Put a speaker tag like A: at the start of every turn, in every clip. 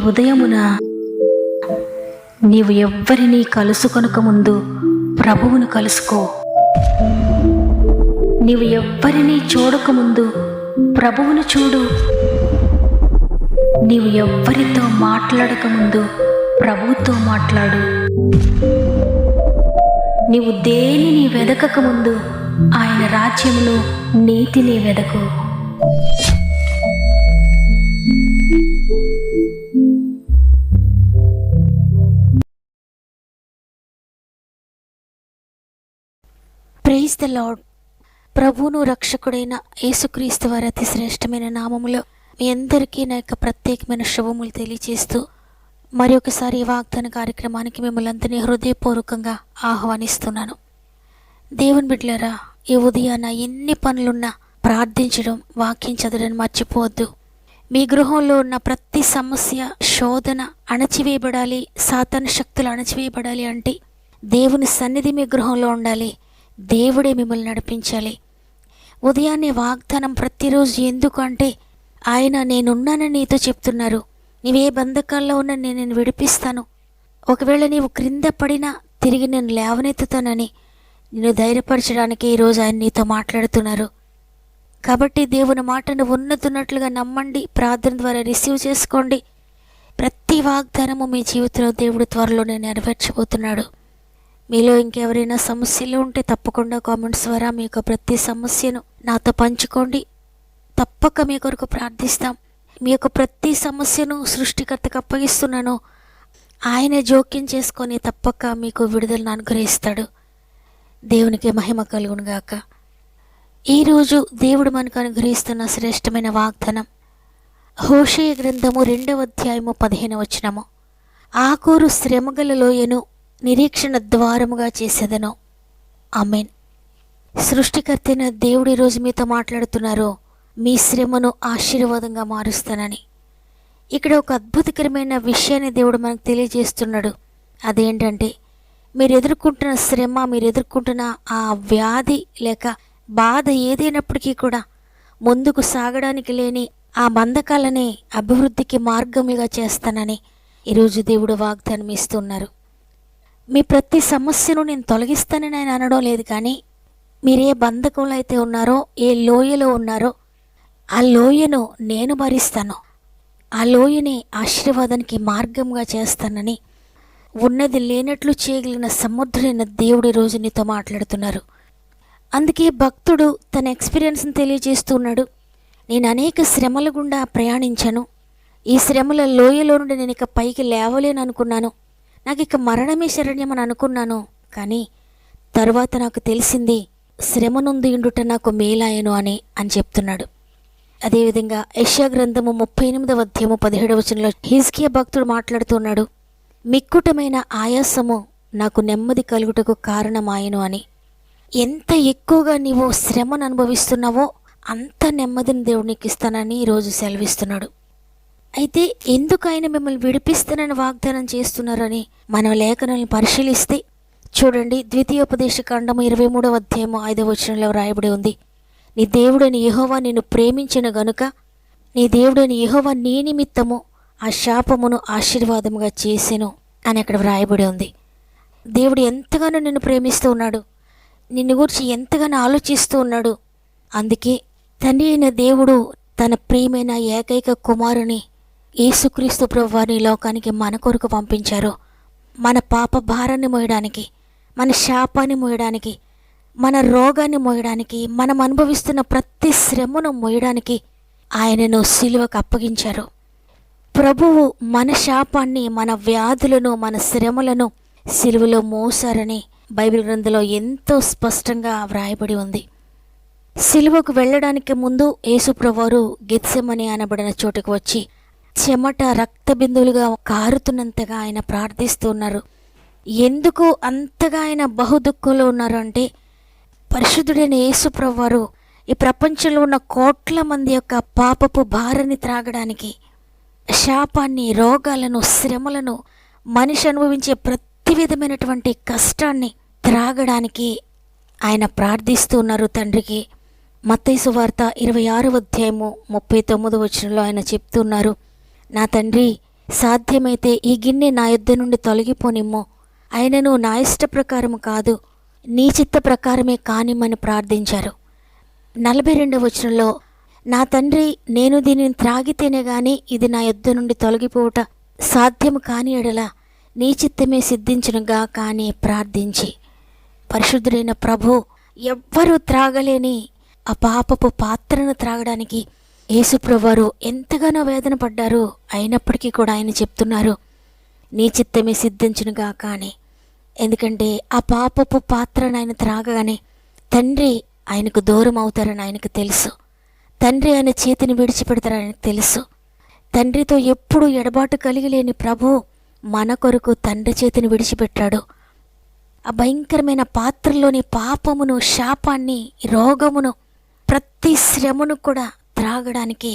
A: ఉదయమున నీవు ఎవ్వరినీ కలుసుకొనక ముందు ప్రభువును కలుసుకో. నీవు ఎవ్వరినీ చూడకముందు ప్రభువును చూడు. నీవు ఎవ్వరితో మాట్లాడకముందు ప్రభువుతో మాట్లాడు. నీవు దేనిని వెదకకముందు ఆయన రాజ్యమును నీతిని వెదకు.
B: Praise the lord. ప్రభువును రక్షకుడైన యేసుక్రీస్తు వారి అతి శ్రేష్టమైన నామములో మీ అందరికీ నా యొక్క ప్రత్యేకమైన శుభములు తెలియజేస్తూ మరి ఒకసారి ఈ వాగ్దాన కార్యక్రమానికి మిమ్మల్ని అందరినీ హృదయపూర్వకంగా ఆహ్వానిస్తున్నాను. దేవుని బిడ్డలారా, ఈ ఉదయాన ఎన్ని పనులున్నా ప్రార్థించడం, వాక్యం చదవడం మర్చిపోవద్దు. మీ గృహంలో ఉన్న ప్రతి సమస్య, శోధన అణచివేయబడాలి, సాతాను శక్తులు అణచివేయబడాలి అంటే దేవుని సన్నిధి మీ గృహంలో ఉండాలి. దేవుడే మిమ్మల్ని నడిపించాలి. ఉదయాన్నే వాగ్దానం ప్రతిరోజు ఎందుకు అంటే ఆయన నేనున్నానని నీతో చెప్తున్నారు. నీవే బంధకాల్లో ఉన్నా నేను విడిపిస్తాను. ఒకవేళ నీవు క్రింద పడినా తిరిగి నేను లేవనెత్తుతానని నిన్ను ధైర్యపరచడానికి ఈరోజు ఆయన నీతో మాట్లాడుతున్నారు. కాబట్టి దేవుని మాటను ఉన్నతున్నట్లుగా నమ్మండి, ప్రార్థన ద్వారా రిసీవ్ చేసుకోండి. ప్రతి వాగ్దానము మీ జీవితంలో దేవుడు త్వరలోనే నెరవేర్చబోతున్నాడు. మీలో ఇంకెవరైనా సమస్యలు ఉంటే తప్పకుండా కామెంట్స్ ద్వారా మీ యొక్క ప్రతి సమస్యను నాతో పంచుకోండి. తప్పక మీ కొరకు ప్రార్థిస్తాం. మీ యొక్క ప్రతి సమస్యను సృష్టికర్తకు అప్పగిస్తున్నాను. ఆయన జోక్యం చేసుకొని తప్పక మీకు విడుదలను అనుగ్రహిస్తాడు. దేవునికి మహిమ కలుగును గాక. ఈరోజు దేవుడు మనకు అనుగ్రహిస్తున్న శ్రేష్టమైన వాగ్దానం హోషేయ గ్రంథము 2వ అధ్యాయము 15వ వచనము. ఆకూరు శ్రమగల లోయను నిరీక్షణ ద్వారముగా చేసేదను. ఆమేన్. సృష్టికర్తైన దేవుడు ఈరోజు మీతో మాట్లాడుతున్నారు, మీ శ్రమను ఆశీర్వాదంగా మారుస్తానని. ఇక్కడ ఒక అద్భుతకరమైన విషయాన్ని దేవుడు మనకు తెలియజేస్తున్నాడు. అదేంటంటే మీరు ఎదుర్కొంటున్న శ్రమ, మీరు ఎదుర్కొంటున్న ఆ వ్యాధి లేక బాధ ఏదైనప్పటికీ కూడా ముందుకు సాగడానికి లేని ఆ బంధకాలనే అభివృద్ధికి మార్గములుగా చేస్తానని ఈరోజు దేవుడు వాగ్దానం ఇస్తున్నారు. మీ ప్రతి సమస్యను నేను తొలగిస్తానని ఆయన అనడం లేదు, కానీ మీరు ఏ బంధకంలో అయితే ఉన్నారో, ఏ లోయలో ఉన్నారో ఆ లోయను నేను భరిస్తాను, ఆ లోయని ఆశీర్వాదానికి మార్గంగా చేస్తానని ఉన్నది లేనట్లు చేయగలిగిన సముద్రుడైన దేవుడి రోజు నీతో మాట్లాడుతున్నారు. అందుకే భక్తుడు తన ఎక్స్పీరియన్స్ని తెలియజేస్తున్నాడు. నేను అనేక శ్రమల గుండా ప్రయాణించాను. ఈ శ్రమల లోయలో నుండి నేను ఇక పైకి లేవలేను అనుకున్నాను. నాకు ఇక మరణమే శరణ్యం అని అనుకున్నాను. కానీ తరువాత నాకు తెలిసింది శ్రమ నుండి ఉండుట నాకు మేలాయను అని చెప్తున్నాడు. అదేవిధంగా యెషయా గ్రంథము 38వ అధ్యాయము 17వ వచనంలో హిజ్కియా భక్తుడు మాట్లాడుతున్నాడు, మిక్కుటమైన ఆయాసము నాకు నెమ్మది కలుగుటకు కారణమాయను అని. ఎంత ఎక్కువగా నీవు శ్రమను అనుభవిస్తున్నావో అంత నెమ్మదిని దేవుడు నీకు ఇస్తానని ఈరోజు సెలవిస్తున్నాడు. అయితే ఎందుకు ఆయన మిమ్మల్ని విడిపిస్తానని వాగ్దానం చేస్తున్నారని మనం లేఖనాలను పరిశీలిస్తే చూడండి, ద్వితీయోపదేశకాండము 23వ అధ్యాయము 5వ వచనంలో వ్రాయబడి ఉంది, నీ దేవుడని యెహోవా నిన్ను ప్రేమించిన గనుక నీ దేవుడని యెహోవా నీ నిమిత్తము ఆ శాపమును ఆశీర్వాదముగా చేసెను అని అక్కడ వ్రాయబడి ఉంది. దేవుడు ఎంతగానో నిన్ను ప్రేమిస్తూ ఉన్నాడు, నిన్ను గురించి ఎంతగానో ఆలోచిస్తూ ఉన్నాడు. అందుకే తండ్రి అయిన దేవుడు తన ప్రియమైన ఏకైక కుమారుని యేసుక్రీస్తు ప్రభువారిని లోకానికి మన కొరకు పంపించారు. మన పాప భారాన్ని మోయడానికి, మన శాపాన్ని మోయడానికి, మన రోగాన్ని మోయడానికి, మనం అనుభవిస్తున్న ప్రతి శ్రమను మోయడానికి ఆయనను సిలువకు అప్పగించారు. ప్రభువు మన శాపాన్ని, మన వ్యాధులను, మన శ్రమలను సిలువలో మోసారని బైబిల్ గ్రంథంలో ఎంతో స్పష్టంగా వ్రాయబడి ఉంది. సిలువకు వెళ్ళడానికి ముందు యేసుప్రభువారు గెత్సెమని అనబడిన చోటుకు వచ్చి చెమట రక్త బిందువులుగా కారుతున్నంతగా ఆయన ప్రార్థిస్తున్నారు. ఎందుకు అంతగా ఆయన బహుదుఃఖంలో ఉన్నారు అంటే పరిశుద్ధుడైన యేసుప్రభువారు ఈ ప్రపంచంలో ఉన్న కోట్ల మంది యొక్క పాపపు భారాన్ని త్రాగడానికి, శాపాన్ని, రోగాలను, శ్రమలను, మనిషి అనుభవించే ప్రతి విధమైనటువంటి కష్టాన్ని త్రాగడానికి ఆయన ప్రార్థిస్తూ ఉన్నారు తండ్రికి. మత్తయి సువార్త 26వ అధ్యాయము 39వ వచనంలో ఆయన చెప్తున్నారు, నా తండ్రి సాధ్యమైతే ఈ గిన్నె నా యొద్ద నుండి తొలగిపోనిమ్ము, అయినను నా ఇష్ట ప్రకారము కాదు, నీ చిత్త ప్రకారమే కానిమ్మని ప్రార్థించారు. 42వ వచనంలో, నా తండ్రి, నేను దీనిని త్రాగితేనే గాని ఇది నా యొద్ద నుండి తొలగిపోవుట సాధ్యము కాని ఎడల నీ చిత్తమే సిద్ధించునుగా కానీ ప్రార్థించి. పరిశుద్ధుడైన ప్రభు ఎవ్వరూ త్రాగలేని ఆ పాపపు పాత్రను త్రాగడానికి యేసుప్రభువారు ఎంతగానో వేదన పడ్డారు. అయినప్పటికీ కూడా ఆయన చెప్తున్నారు, నీ చిత్తమే సిద్ధించునుగా కానీ. ఎందుకంటే ఆ పాపపు పాత్రను ఆయన త్రాగగానే తండ్రి ఆయనకు దూరం అవుతారని ఆయనకు తెలుసు. తండ్రి ఆయన చేతిని విడిచిపెడతారని ఆయనకు తెలుసు. తండ్రితో ఎప్పుడూ ఎడబాటు కలిగి లేని ప్రభు మన కొరకు తండ్రి చేతిని విడిచిపెట్టాడు. ఆ భయంకరమైన పాత్రలోని పాపమును, శాపాన్ని, రోగమును, ప్రతి శ్రమను కూడా త్రాగడానికి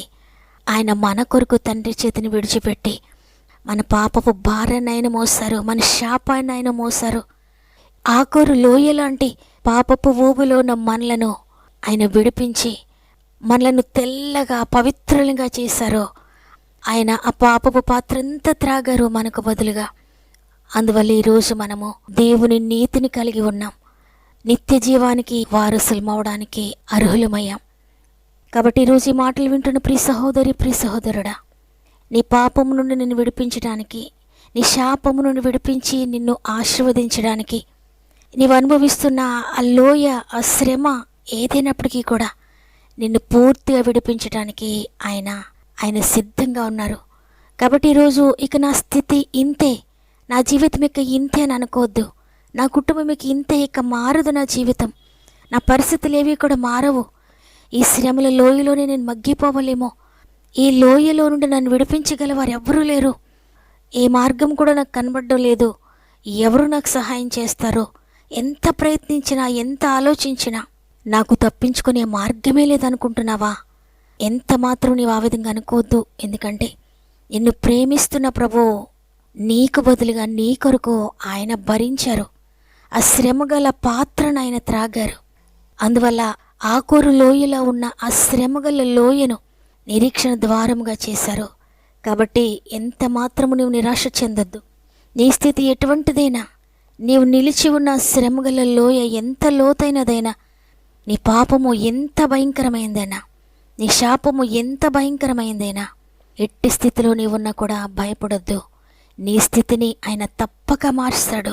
B: ఆయన మన కొరకు తండ్రి చేతిని విడిచిపెట్టి మన పాపపు భారాన్ని ఆయన మోసారు, మన శాపాన్ని ఆయన మోసారు. ఆకోరు లోయ లాంటి పాపపు ఊబులో ఉన్న మనలను ఆయన విడిపించి మనలను తెల్లగా పవిత్రులుగా చేశారు. ఆయన ఆ పాపపు పాత్ర అంతా త్రాగారు మనకు బదులుగా. అందువల్ల ఈరోజు మనము దేవుని నీతిని కలిగి ఉన్నాం, నిత్య జీవానికి వారసులమవడానికి అర్హులమయ్యాం. కాబట్టి ఈరోజు ఈ మాటలు వింటున్న ప్రియ సహోదరి, ప్రియ సహోదరుడా, నీ పాపము నుండి నిన్ను విడిపించడానికి, నీ శాపము నుండి విడిపించి నిన్ను ఆశీర్వదించడానికి, నీవు అనుభవిస్తున్న ఆ లోయ, ఆ శ్రమ ఏదైనప్పటికీ కూడా నిన్ను పూర్తిగా విడిపించడానికి ఆయన సిద్ధంగా ఉన్నారు. కాబట్టి ఈరోజు ఇక నా స్థితి ఇంతే, నా జీవితం ఇక ఇంతే అని అనుకోవద్దు. నా కుటుంబం ఇక ఇంతే, ఇక మారదు నా జీవితం, నా పరిస్థితులు ఏవి కూడా మారవు. ఈ శ్రమల లోయలోనే నేను మగ్గిపోవలేమో, ఈ లోయలో నుండి నన్ను విడిపించగల వారు ఎవరూ లేరు, ఏ మార్గం కూడా నాకు కనబడడం లేదు, ఎవరు నాకు సహాయం చేస్తారో, ఎంత ప్రయత్నించినా, ఎంత ఆలోచించినా నాకు తప్పించుకునే మార్గమే లేదనుకుంటున్నావా? ఎంత మాత్రం నీవు ఆ విధంగా అనుకోవద్దు. ఎందుకంటే నిన్ను ప్రేమిస్తున్న ప్రభువు నీకు బదులుగా నీ కొరకు ఆయన భరించారు. ఆ శ్రమగల పాత్రను ఆయన త్రాగారు. అందువల్ల ఆకోరు లోయలో ఉన్న ఆ శ్రమగల లోయను నిరీక్షణ ద్వారముగా చేశారు. కాబట్టి ఎంత మాత్రము నీవు నిరాశ చెందొద్దు. నీ స్థితి ఎటువంటిదైనా, నీవు నిలిచి ఉన్న శ్రమగల లోయ ఎంత లోతైనదైనా, నీ పాపము ఎంత భయంకరమైందైనా, నీ శాపము ఎంత భయంకరమైందైనా, ఎట్టి స్థితిలో నీవున్నా కూడా భయపడొద్దు. నీ స్థితిని ఆయన తప్పక మార్స్తాడు.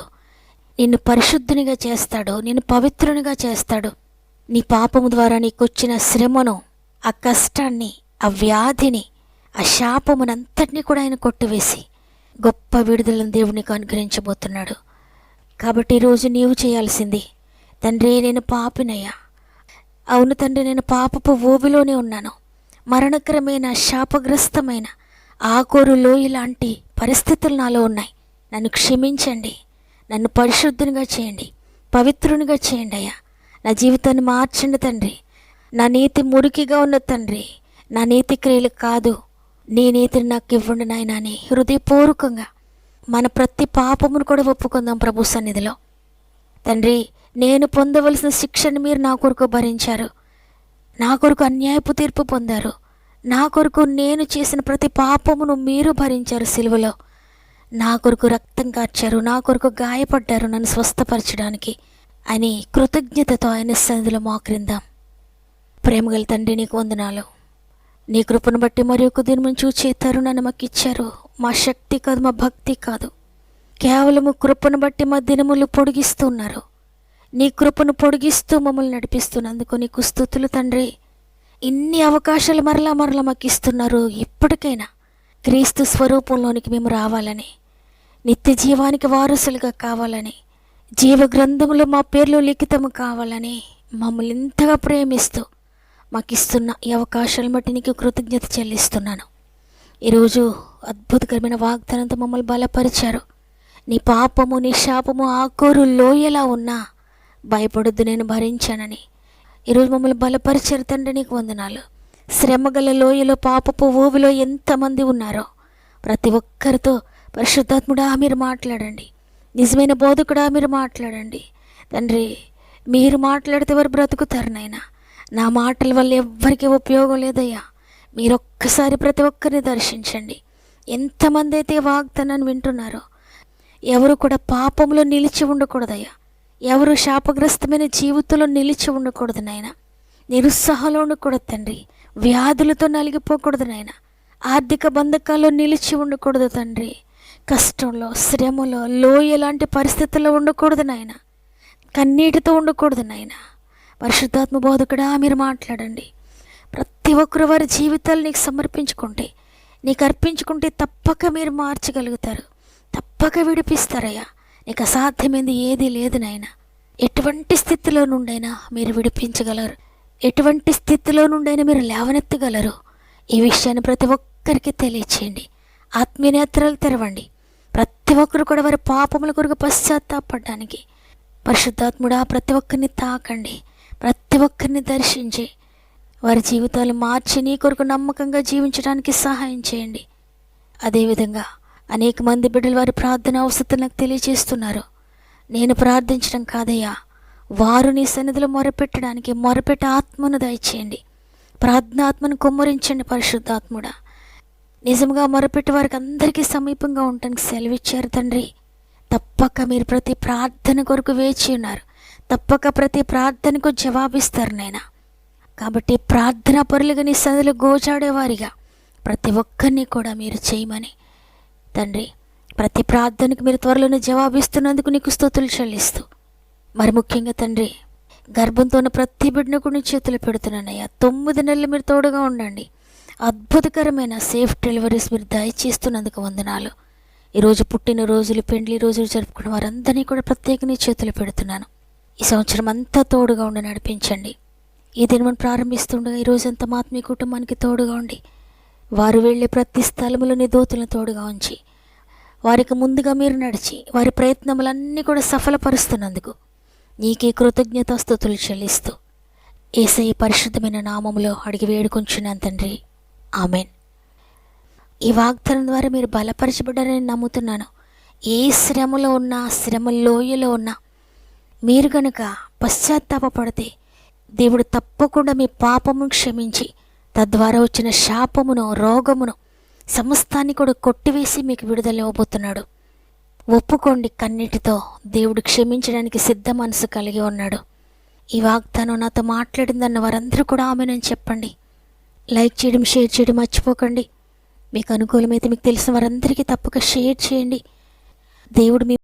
B: నిన్ను పరిశుద్ధునిగా చేస్తాడు, నిన్ను పవిత్రునిగా చేస్తాడు. నీ పాపము ద్వారా నీకొచ్చిన శ్రమను, ఆ కష్టాన్ని, ఆ వ్యాధిని, ఆ శాపమునంతటినీ కూడా ఆయన కొట్టివేసి గొప్ప విడుదలను దేవునికి అనుగ్రహించబోతున్నాడు. కాబట్టి ఈరోజు నీవు చేయాల్సింది, తండ్రి నేను పాపినయ్యా, అవును తండ్రి నేను పాపపు ఊబిలోనే ఉన్నాను, మరణకరమైన శాపగ్రస్తమైన ఆకోరు లోయ లాంటి పరిస్థితులు నాలో ఉన్నాయి, నన్ను క్షమించండి, నన్ను పరిశుద్ధునిగా చేయండి, పవిత్రునిగా చేయండి అయ్యా, నా జీవితాన్ని మార్చండి తండ్రి, నా నీతి మురికిగా ఉన్న తండ్రి, నా నీతి క్రియలు కాదు, నీ నీతిని నాకు ఇవ్వండి నాయనా అని హృదయపూర్వకంగా మన ప్రతి పాపమును కూడా ఒప్పుకుందాం ప్రభు సన్నిధిలో. తండ్రి నేను పొందవలసిన శిక్షను మీరు నా కొరకు భరించారు, నా కొరకు అన్యాయపు తీర్పు పొందారు, నా కొరకు నేను చేసిన ప్రతి పాపమును మీరు భరించారు సిలువలో, నా కొరకు రక్తం కార్చారు, నా కొరకు గాయపడ్డారు నన్ను స్వస్థపరచడానికి అని కృతజ్ఞతతో ఆయన సన్నిధిలో మోకరిందాం. ప్రేమగల తండ్రి నీకు వందనాలు. నీ కృపను బట్టి మరి ఒక దినమును చూచే తరుణాన్ని మాకు ఇచ్చారు. మా శక్తి కాదు, మా భక్తి కాదు, కేవలము కృపను బట్టి మా దినములు పొడిగిస్తున్నారు. నీ కృపను పొడిగిస్తూ మమ్మల్ని నడిపిస్తున్నందుకు నీకు స్తుతులు తండ్రి. ఇన్ని అవకాశాలు మరలా మాకు ఇస్తున్నారు. ఇప్పటికైనా క్రీస్తు స్వరూపంలోనికి మేము రావాలని, నిత్య జీవానికి వారసులుగా కావాలని, జీవ గ్రంథములో మా పేర్లు లిఖితము కావాలని మమ్మల్ని ఇంతగా ప్రేమిస్తూ మాకు ఇస్తున్న ఈ అవకాశాలను బట్టి నీకు కృతజ్ఞత చెల్లిస్తున్నాను. ఈరోజు అద్భుతకరమైన వాగ్దానంతో మమ్మల్ని బలపరిచారు. నీ పాపము, నీ శాపము ఆకోరు లోయలా ఉన్నా భయపడొద్దు, నేను భరించానని ఈరోజు మమ్మల్ని బలపరిచారు తండ్రి, నీకు వందనాలు. శ్రమగల లోయలో, పాపపు ఊబిలో ఎంతమంది ఉన్నారో ప్రతి ఒక్కరితో పరిశుద్ధాత్ముడా మీరు మాట్లాడండి, నిజమైన బోధకుడా మీరు మాట్లాడండి తండ్రి. మీరు మాట్లాడితే వారు బ్రతుకుతారు నాయనా. నా మాటల వల్ల ఎవ్వరికీ ఉపయోగం లేదయ్యా. మీరు ఒక్కసారి ప్రతి ఒక్కరిని దర్శించండి, ఎంతమంది అయితే వాగ్దానాన్ని వింటున్నారో ఎవరు కూడా పాపంలో నిలిచి ఉండకూడదయ్యా. ఎవరు శాపగ్రస్తమైన జీవితంలో నిలిచి ఉండకూడదు నాయన. నిరుత్సాహంలో ఉండకూడదు తండ్రి. వ్యాధులతో నలిగిపోకూడదు నాయన. ఆర్థిక బంధకాల్లో నిలిచి ఉండకూడదు తండ్రి. కష్టంలో, శ్రమలో, లోయ లాంటి పరిస్థితుల్లో ఉండకూడదు నాయన. కన్నీటితో ఉండకూడదు నాయన. పరిశుద్ధాత్మ బోధకుడా మీరు మాట్లాడండి. ప్రతి ఒక్కరు వారి జీవితాలు నీకు సమర్పించుకుంటే, నీకు అర్పించుకుంటే తప్పక మీరు మార్చగలుగుతారు, తప్పక విడిపిస్తారయ్యా. నీకు అసాధ్యమైంది ఏదీ లేదు నాయన. ఎటువంటి స్థితిలో నుండైనా మీరు విడిపించగలరు, ఎటువంటి స్థితిలో నుండైనా మీరు లేవనెత్తగలరు. ఈ విషయాన్ని ప్రతి ఒక్కరికి తెలియచేయండి. ఆత్మీయ నేత్రాలు తెరవండి. ప్రతి ఒక్కరు కూడా వారి పాపముల కొరకు పశ్చాత్తాపడడానికి పరిశుద్ధాత్ముడా ప్రతి ఒక్కరిని తాకండి. ప్రతి ఒక్కరిని దర్శించి వారి జీవితాలు మార్చి నీ కొరకు నమ్మకంగా జీవించడానికి సహాయం చేయండి. అదేవిధంగా అనేక మంది బిడ్డలు వారి ప్రార్థన అవసరం నాకు తెలియజేస్తున్నారు. నేను ప్రార్థించడం కాదయ్యా, వారు నీ సన్నిధిలో మొరపెట్టే ఆత్మను దయచేయండి. ప్రార్థనాత్మను కుమ్మరించండి పరిశుద్ధాత్ముడా. నిజంగా మొరపెట్టి వారికి అందరికీ సమీపంగా ఉండటానికి సెలవిచ్చారు తండ్రి. తప్పక మీరు ప్రతి ప్రార్థన కొరకు వేచి ఉన్నారు. తప్పక ప్రతి ప్రార్థనకు జవాబిస్తారు నాయనా. కాబట్టి ప్రార్థనా పరులుగా నీ సన్నిధిలో గోచాడేవారిగా ప్రతి ఒక్కరిని కూడా మీరు చేయమని తండ్రి, ప్రతి ప్రార్థనకు మీరు త్వరలోనే జవాబిస్తున్నందుకు నీకు స్తుతులు చెల్లిస్తూ, మరి ముఖ్యంగా తండ్రి గర్భంతో ఉన్న ప్రతి బిడ్డను కూడా నీ చేతులు పెడుతున్నానయ్యా. 9 నెలలు మీరు తోడుగా ఉండండి. అద్భుతకరమైన సేఫ్ డెలివరీస్ మీరు దయచేస్తున్నందుకు వందనాలు. ఈరోజు పుట్టినరోజులు, పెండ్లి రోజులు జరుపుకున్న వారందరినీ కూడా ప్రత్యేక నీ చేతులు పెడుతున్నాను. ఈ సంవత్సరం అంతా తోడుగా ఉండి నడిపించండి. ఈ దినం ప్రారంభిస్తుండగా ఈరోజంతా మీ కుటుంబానికి తోడుగా ఉండి, వారు వెళ్ళే ప్రతి స్థలములో నీ దూతలను తోడుగా ఉంచి, వారికి ముందుగా మీరు నడిచి వారి ప్రయత్నములన్నీ కూడా సఫలపరుస్తున్నందుకు నీకే కృతజ్ఞతాస్తుతులు చెల్లిస్తూ యేసయ్య పరిశుద్ధమైన నామములో అడిగి వేడుకొంచున్నాను తండ్రి. ఆమెన్. ఈ వాగ్దానం ద్వారా మీరు బలపరచబడ్డారని నమ్ముతున్నాను. ఏ శ్రమలో ఉన్నా, శ్రమ లోయలో ఉన్నా మీరు గనుక పశ్చాత్తాపపడితే దేవుడు తప్పకుండా మీ పాపమును క్షమించి తద్వారా వచ్చిన శాపమును, రోగమును సమస్తాన్ని కూడా కొట్టివేసి మీకు విడుదల ఇవ్వబోతున్నాడు. ఒప్పుకోండి కన్నీటితో. దేవుడు క్షమించడానికి సిద్ధ మనసు కలిగి ఉన్నాడు. ఈ వాగ్దానం నాతో మాట్లాడిందన్న వారందరూ కూడా ఆమెనని చెప్పండి. లైక్ చేయడం, షేర్ చేయడం మర్చిపోకండి. మీకు అనుకూలమైతే మీకు తెలిసిన వారందరికీ తప్పక షేర్ చేయండి. దేవుడు మీ